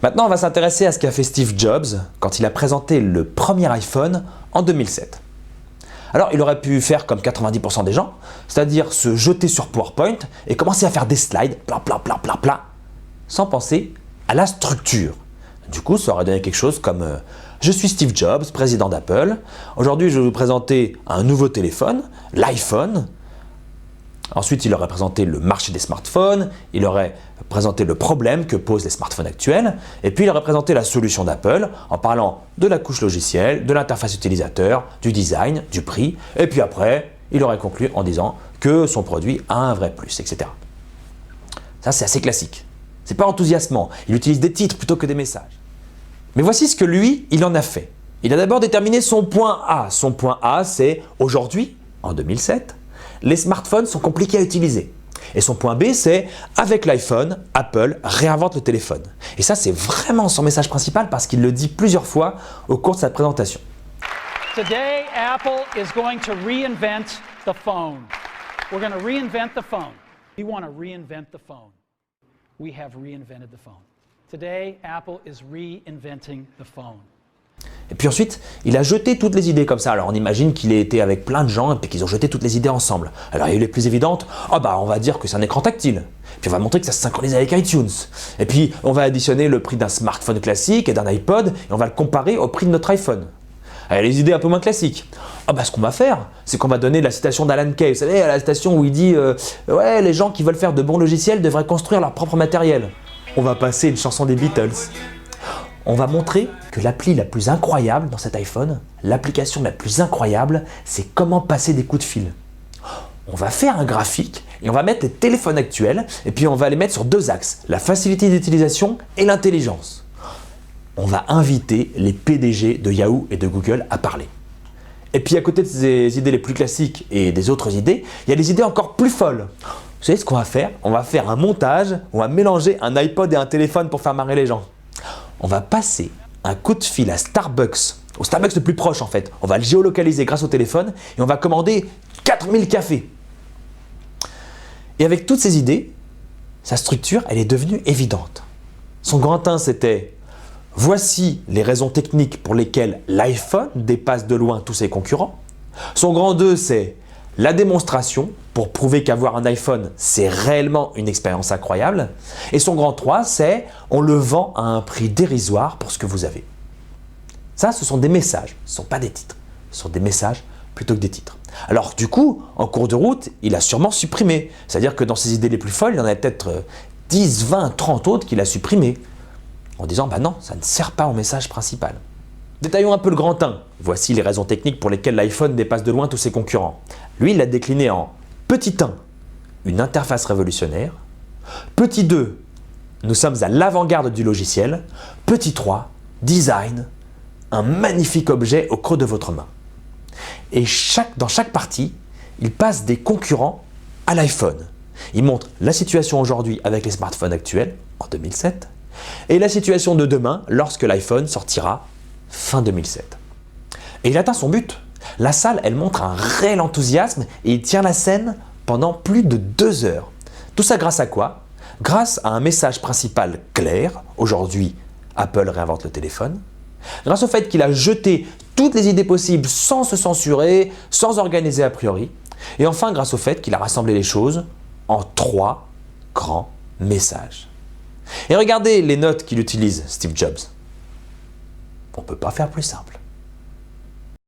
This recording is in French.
Maintenant, on va s'intéresser à ce qu'a fait Steve Jobs quand il a présenté le premier iPhone en 2007. Alors, il aurait pu faire comme 90% des gens, c'est-à-dire se jeter sur PowerPoint et commencer à faire des slides, sans penser à la structure. Du coup, ça aurait donné quelque chose comme je suis Steve Jobs, président d'Apple. Aujourd'hui, je vais vous présenter un nouveau téléphone, l'iPhone. Ensuite, il aurait présenté le marché des smartphones, il aurait présenté le problème que posent les smartphones actuels, et puis il aurait présenté la solution d'Apple en parlant de la couche logicielle, de l'interface utilisateur, du design, du prix, et puis après, il aurait conclu en disant que son produit a un vrai plus, etc. Ça, c'est assez classique. C'est pas enthousiasmant, il utilise des titres plutôt que des messages. Mais voici ce que lui, il en a fait. Il a d'abord déterminé son point A. Son point A, c'est aujourd'hui, en 2007, les smartphones sont compliqués à utiliser. Et son point B, c'est avec l'iPhone, Apple réinvente le téléphone. Et ça, c'est vraiment son message principal parce qu'il le dit plusieurs fois au cours de sa présentation. Today, Apple is going to reinvent the phone. We're going to reinvent the phone. We want to reinvent the phone. We have reinvented the phone. Today, Apple is reinventing the phone. Et puis ensuite, il a jeté toutes les idées comme ça. Alors on imagine qu'il a été avec plein de gens et puis qu'ils ont jeté toutes les idées ensemble. Alors il y a eu les plus évidentes. On va dire que c'est un écran tactile. Puis on va montrer que ça se synchronise avec iTunes. Et puis on va additionner le prix d'un smartphone classique et d'un iPod et on va le comparer au prix de notre iPhone. Alors, les idées un peu moins classiques. Ce qu'on va faire, c'est qu'on va donner la citation d'Alan Kay. Vous savez, la citation où il dit ouais, les gens qui veulent faire de bons logiciels devraient construire leur propre matériel. On va passer une chanson des Beatles. On va montrer que l'appli la plus incroyable dans cet iPhone, l'application la plus incroyable, c'est comment passer des coups de fil. On va faire un graphique et on va mettre les téléphones actuels et puis on va les mettre sur deux axes, la facilité d'utilisation et l'intelligence. On va inviter les PDG de Yahoo et de Google à parler. Et puis à côté de ces idées les plus classiques et des autres idées, il y a des idées encore plus folles. Vous savez ce qu'on va faire? On va faire un montage, on va mélanger un iPod et un téléphone pour faire marrer les gens. On va passer un coup de fil à Starbucks, au Starbucks le plus proche en fait. On va le géolocaliser grâce au téléphone et on va commander 4000 cafés. Et avec toutes ces idées, sa structure, elle est devenue évidente. Son grand 1, c'était « Voici les raisons techniques pour lesquelles l'iPhone dépasse de loin tous ses concurrents ». Son grand 2, c'est la démonstration pour prouver qu'avoir un iPhone, c'est réellement une expérience incroyable. Et son grand 3, c'est on le vend à un prix dérisoire pour ce que vous avez. Ça, ce sont des messages, ce ne sont pas des titres. Ce sont des messages plutôt que des titres. Alors du coup, en cours de route, il a sûrement supprimé. C'est-à-dire que dans ses idées les plus folles, il y en a peut-être 10, 20, 30 autres qu'il a supprimées. En disant, non, ça ne sert pas au message principal. Détaillons un peu le grand 1. Voici les raisons techniques pour lesquelles l'iPhone dépasse de loin tous ses concurrents. Lui, il l'a décliné en petit 1, une interface révolutionnaire. Petit 2, nous sommes à l'avant-garde du logiciel. Petit 3, design, un magnifique objet au creux de votre main. Et dans chaque partie, il passe des concurrents à l'iPhone. Il montre la situation aujourd'hui avec les smartphones actuels, en 2007, et la situation de demain lorsque l'iPhone sortira fin 2007. Et il atteint son but. La salle, elle montre un réel enthousiasme et il tient la scène pendant plus de 2 heures. Tout ça grâce à quoi? Grâce à un message principal clair. Aujourd'hui, Apple réinvente le téléphone. Grâce au fait qu'il a jeté toutes les idées possibles sans se censurer, sans organiser a priori. Et enfin, grâce au fait qu'il a rassemblé les choses en 3 grands messages. Et regardez les notes qu'il utilise, Steve Jobs. On ne peut pas faire plus simple.